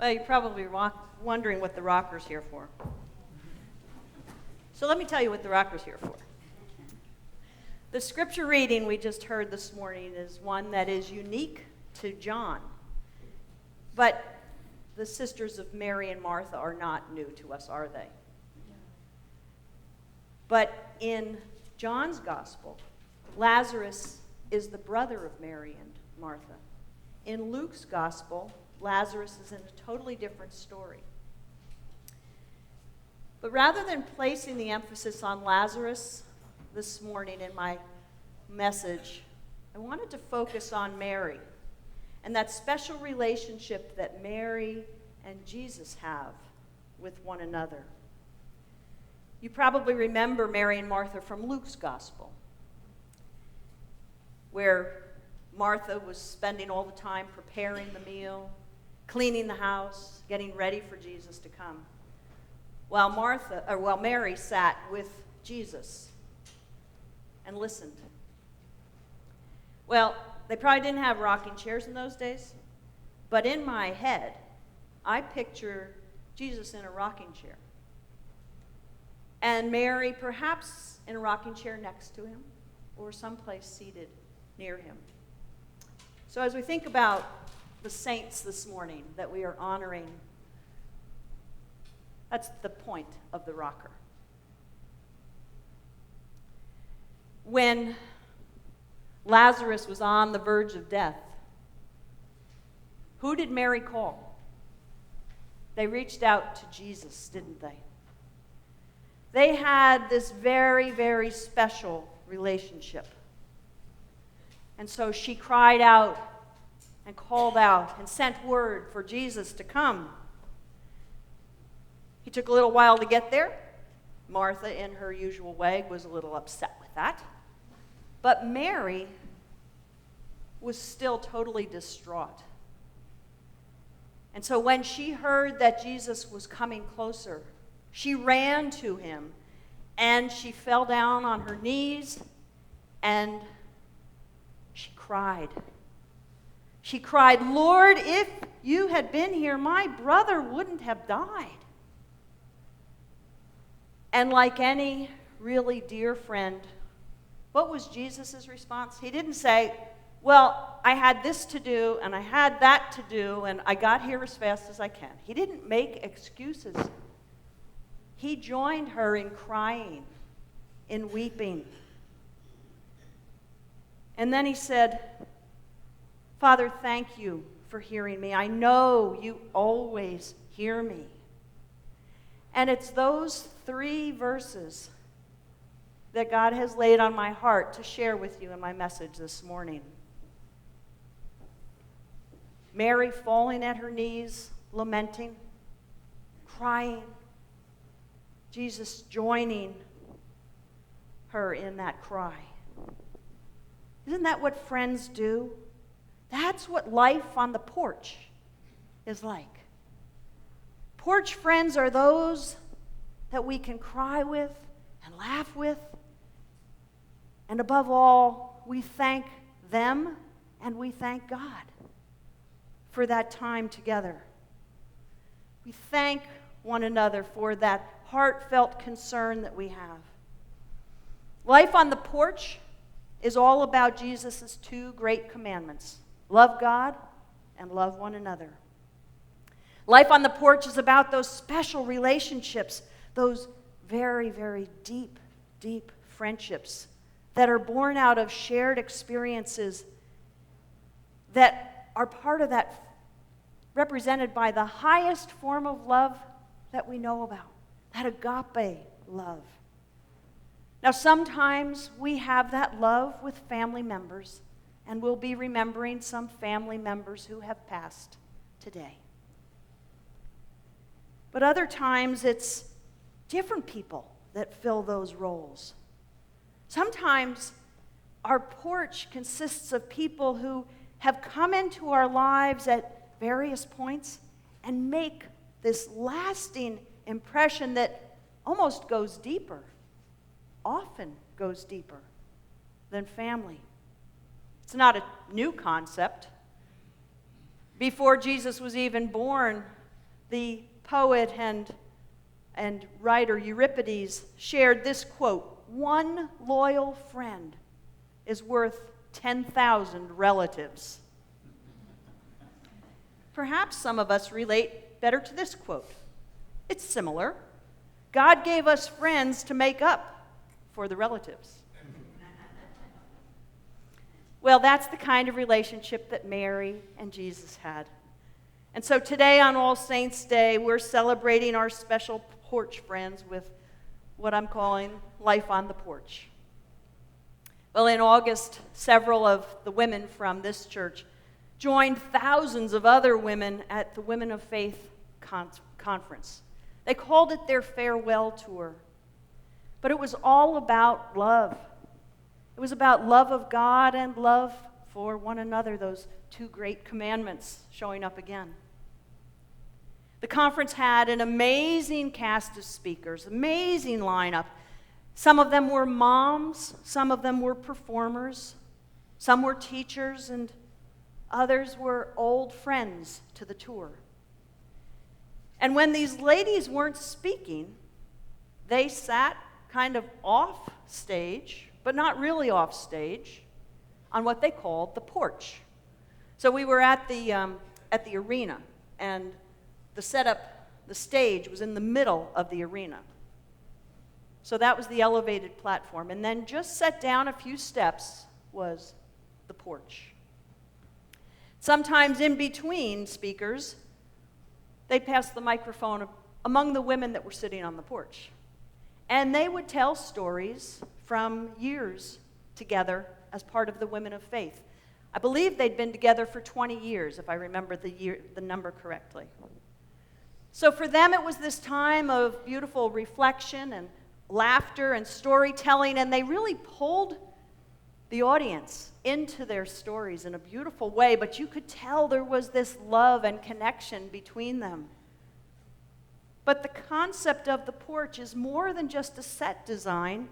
Well, you're probably wondering what the rocker's here for. So let me tell you what the rocker's here for. The scripture reading we just heard this morning is one that is unique to John. But the sisters of Mary and Martha are not new to us, are they? But in John's gospel, Lazarus is the brother of Mary and Martha. In Luke's gospel, Lazarus is in a totally different story. But rather than placing the emphasis on Lazarus this morning in my message, I wanted to focus on Mary and that special relationship that Mary and Jesus have with one another. You probably remember Mary and Martha from Luke's gospel, where Martha was spending all the time preparing the meal, cleaning the house, getting ready for Jesus to come, while Mary sat with Jesus and listened. Well, they probably didn't have rocking chairs in those days, but in my head, I picture Jesus in a rocking chair, and Mary perhaps in a rocking chair next to him, or someplace seated near him. So as we think about the saints this morning that we are honoring, that's the point of the rocker. When Lazarus was on the verge of death, who did Mary call? They reached out to Jesus, didn't they? They had this very, very special relationship. And so she cried out and called out and sent word for Jesus to come. He took a little while to get there. Martha, in her usual way, was a little upset with that. But Mary was still totally distraught. And so when she heard that Jesus was coming closer, she ran to him and she fell down on her knees and she cried. She cried, "Lord, if you had been here, my brother wouldn't have died." And like any really dear friend, what was Jesus' response? He didn't say, "Well, I had this to do, and I had that to do, and I got here as fast as I can." He didn't make excuses. He joined her in crying, in weeping. And then he said, "Father, thank you for hearing me. I know you always hear me." And it's those 3 verses that God has laid on my heart to share with you in my message this morning. Mary falling at her knees, lamenting, crying. Jesus joining her in that cry. Isn't that what friends do? That's what life on the porch is like. Porch friends are those that we can cry with and laugh with. And above all, we thank them and we thank God for that time together. We thank one another for that heartfelt concern that we have. Life on the porch is all about Jesus' 2 great commandments: love God and love one another. Life on the porch is about those special relationships, those very, very deep, deep friendships that are born out of shared experiences that are part of that, represented by the highest form of love that we know about, that agape love. Now, sometimes we have that love with family members, and we'll be remembering some family members who have passed today. But other times it's different people that fill those roles. Sometimes our porch consists of people who have come into our lives at various points and make this lasting impression that almost goes deeper, often goes deeper than family. It's not a new concept. Before Jesus was even born, the poet and writer Euripides shared this quote: "One loyal friend is worth 10,000 relatives." Perhaps some of us relate better to this quote. It's similar. God gave us friends to make up for the relatives. Well, that's the kind of relationship that Mary and Jesus had. And so today on All Saints' Day, we're celebrating our special porch friends with what I'm calling Life on the Porch. Well, in August, several of the women from this church joined thousands of other women at the Women of Faith conference. They called it their farewell tour. But it was all about love. It was about love of God and love for one another, those two great commandments showing up again. The conference had an amazing cast of speakers, amazing lineup. Some of them were moms, some of them were performers, some were teachers, and others were old friends to the tour. And when these ladies weren't speaking, they sat kind of off stage, but not really off stage, on what they called the porch. So we were at the arena, and the setup, the stage was in the middle of the arena. So that was the elevated platform. And then just set down a few steps was the porch. Sometimes in between speakers, they'd pass the microphone among the women that were sitting on the porch. And they would tell stories from years together as part of the Women of Faith. I believe they'd been together for 20 years, if I remember the number correctly. So for them, it was this time of beautiful reflection and laughter and storytelling, and they really pulled the audience into their stories in a beautiful way, but you could tell there was this love and connection between them. But the concept of the porch is more than just a set design.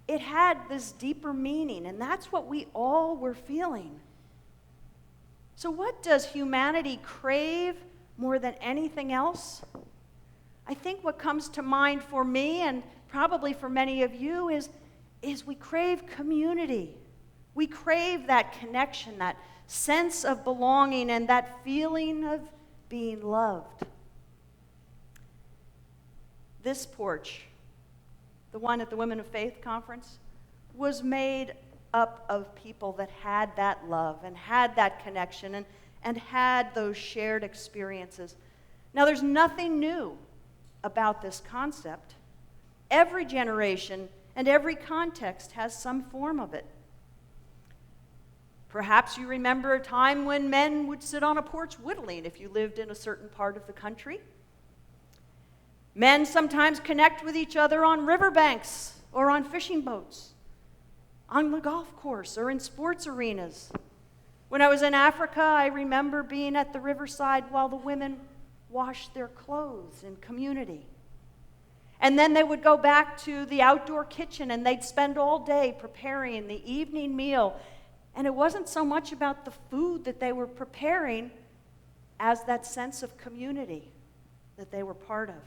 It had this deeper meaning, and that's what we all were feeling. So what does humanity crave more than anything else? I think what comes to mind for me, and probably for many of you, is we crave community. We crave that connection, that sense of belonging, and that feeling of being loved. This porch, the one at the Women of Faith conference, was made up of people that had that love and had that connection and had those shared experiences. Now, there's nothing new about this concept. Every generation and every context has some form of it. Perhaps you remember a time when men would sit on a porch whittling if you lived in a certain part of the country. Men sometimes connect with each other on riverbanks or on fishing boats, on the golf course or in sports arenas. When I was in Africa, I remember being at the riverside while the women washed their clothes in community. And then they would go back to the outdoor kitchen and they'd spend all day preparing the evening meal. And it wasn't so much about the food that they were preparing as that sense of community that they were part of.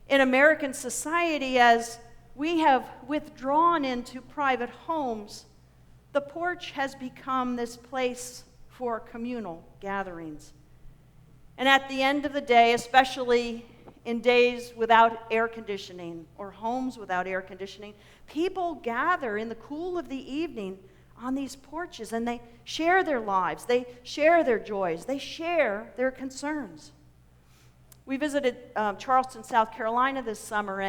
In American society, as we have withdrawn into private homes, the porch has become this place for communal gatherings. And at the end of the day, especially in days without air conditioning or homes without air conditioning, people gather in the cool of the evening on these porches, and they share their lives, they share their joys, they share their concerns. We visited Charleston, South Carolina this summer,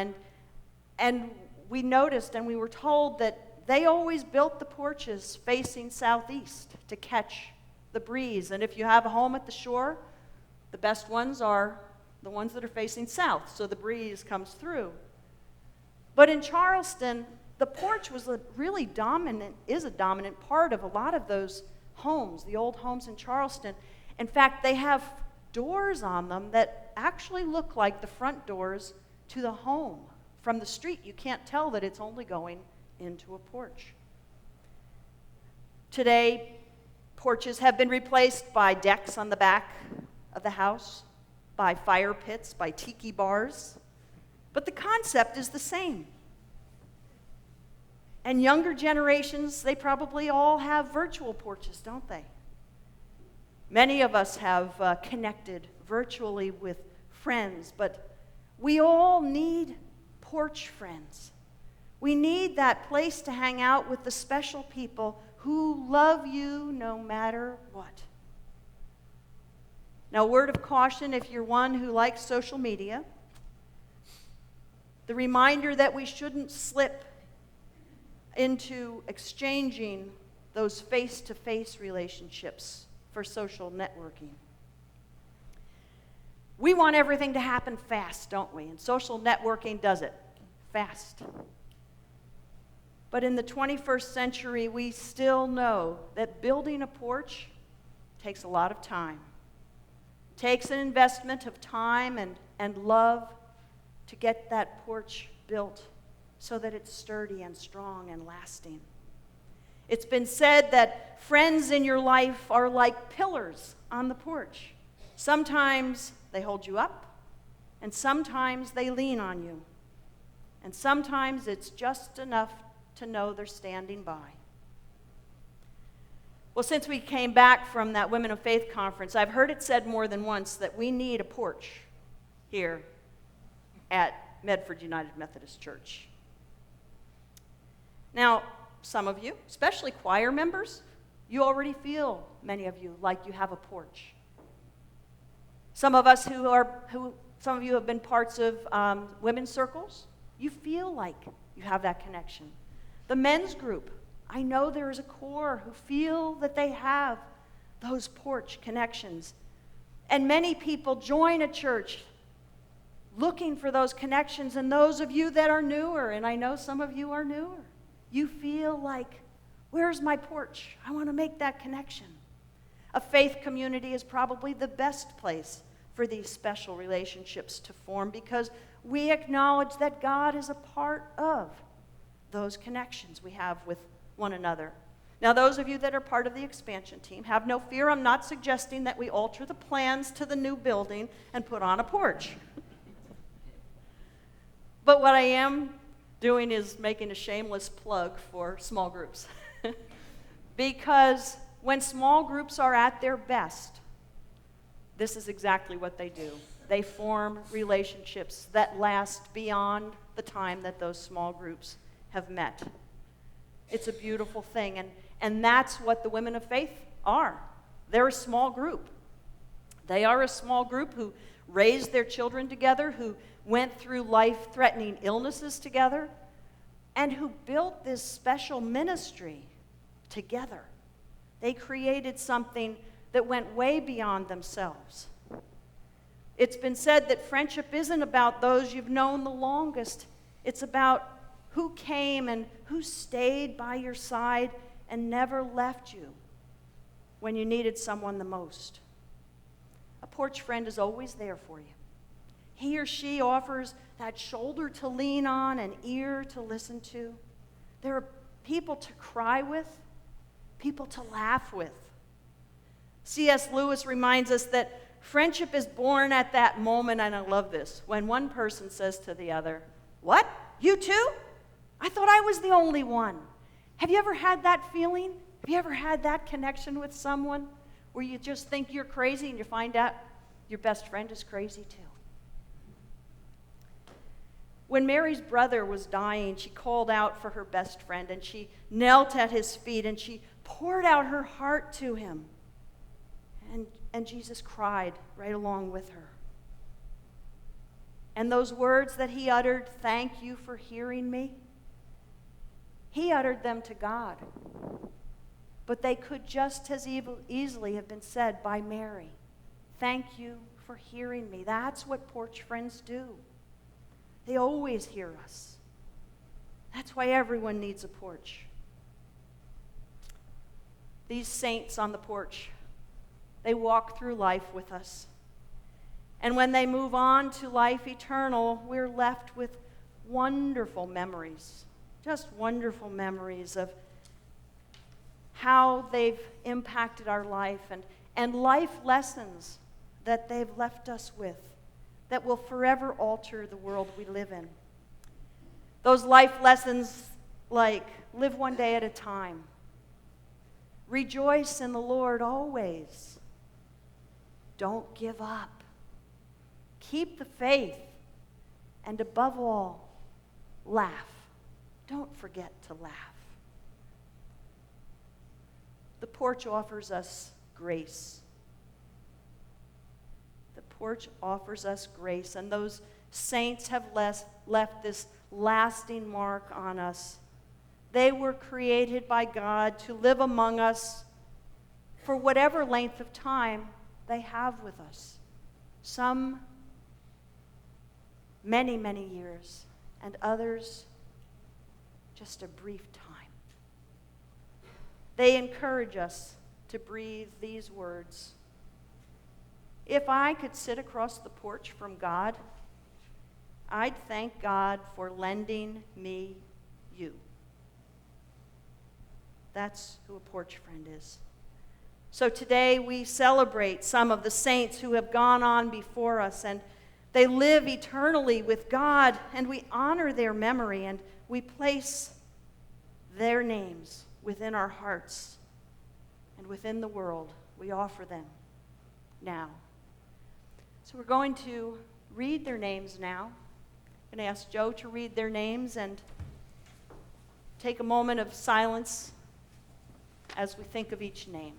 and we noticed and we were told that they always built the porches facing southeast to catch the breeze. And if you have a home at the shore, the best ones are the ones that are facing south, so the breeze comes through. But in Charleston, the porch was a dominant part of a lot of those homes, the old homes in Charleston. In fact, they have doors on them that actually look like the front doors to the home. From the street, you can't tell that it's only going into a porch. Today, porches have been replaced by decks on the back of the house. by fire pits, by tiki bars, but the concept is the same. And younger generations, they probably all have virtual porches, don't they? Many of us have connected virtually with friends, but we all need porch friends. We need that place to hang out with the special people who love you no matter what. Now, a word of caution if you're one who likes social media. The reminder that we shouldn't slip into exchanging those face-to-face relationships for social networking. We want everything to happen fast, don't we? And social networking does it fast. But in the 21st century, we still know that building a porch takes a lot of time. It takes an investment of time and love to get that porch built so that it's sturdy and strong and lasting. It's been said that friends in your life are like pillars on the porch. Sometimes they hold you up, and sometimes they lean on you. And sometimes it's just enough to know they're standing by. Well, since we came back from that Women of Faith conference, I've heard it said more than once that we need a porch here at Medford United Methodist Church. Now, some of you, especially choir members, you already feel, many of you, like you have a porch. Some of us some of you have been parts of women's circles, you feel like you have that connection. The men's group, I know there is a core who feel that they have those porch connections. And many people join a church looking for those connections. And those of you that are newer, and I know some of you are newer, you feel like, where's my porch? I want to make that connection. A faith community is probably the best place for these special relationships to form because we acknowledge that God is a part of those connections we have with one another. Now, those of you that are part of the expansion team, have no fear. I'm not suggesting that we alter the plans to the new building and put on a porch. But what I am doing is making a shameless plug for small groups. Because when small groups are at their best, this is exactly what they do. They form relationships that last beyond the time that those small groups have met. It's a beautiful thing, and that's what the Women of Faith are. They're a small group. They are a small group who raised their children together, who went through life-threatening illnesses together, and who built this special ministry together. They created something that went way beyond themselves. It's been said that friendship isn't about those you've known the longest. It's about who came and who stayed by your side and never left you when you needed someone the most. A porch friend is always there for you. He or she offers that shoulder to lean on, an ear to listen to. There are people to cry with, people to laugh with. C.S. Lewis reminds us that friendship is born at that moment, and I love this, when one person says to the other, "What? You too? I thought I was the only one." Have you ever had that feeling? Have you ever had that connection with someone where you just think you're crazy and you find out your best friend is crazy too? When Mary's brother was dying, she called out for her best friend, and she knelt at his feet, and she poured out her heart to him. And Jesus cried right along with her. And those words that he uttered, "Thank you for hearing me," he uttered them to God. But they could just as easily have been said by Mary. "Thank you for hearing me." That's what porch friends do. They always hear us. That's why everyone needs a porch. These saints on the porch, they walk through life with us. And when they move on to life eternal, we're left with wonderful memories, just wonderful memories of how they've impacted our life and life lessons that they've left us with that will forever alter the world we live in. Those life lessons like live one day at a time, rejoice in the Lord always, don't give up, keep the faith, and above all, laugh. Don't forget to laugh. The porch offers us grace. The porch offers us grace, and those saints have left this lasting mark on us. They were created by God to live among us for whatever length of time they have with us. Some many, many years, and others just a brief time. They encourage us to breathe these words. If I could sit across the porch from God, I'd thank God for lending me you. That's who a porch friend is. So today we celebrate some of the saints who have gone on before us, and they live eternally with God, and we honor their memory, and we place their names within our hearts and within the world. We offer them now. So we're going to read their names now. I'm going to ask Joe to read their names and take a moment of silence as we think of each name.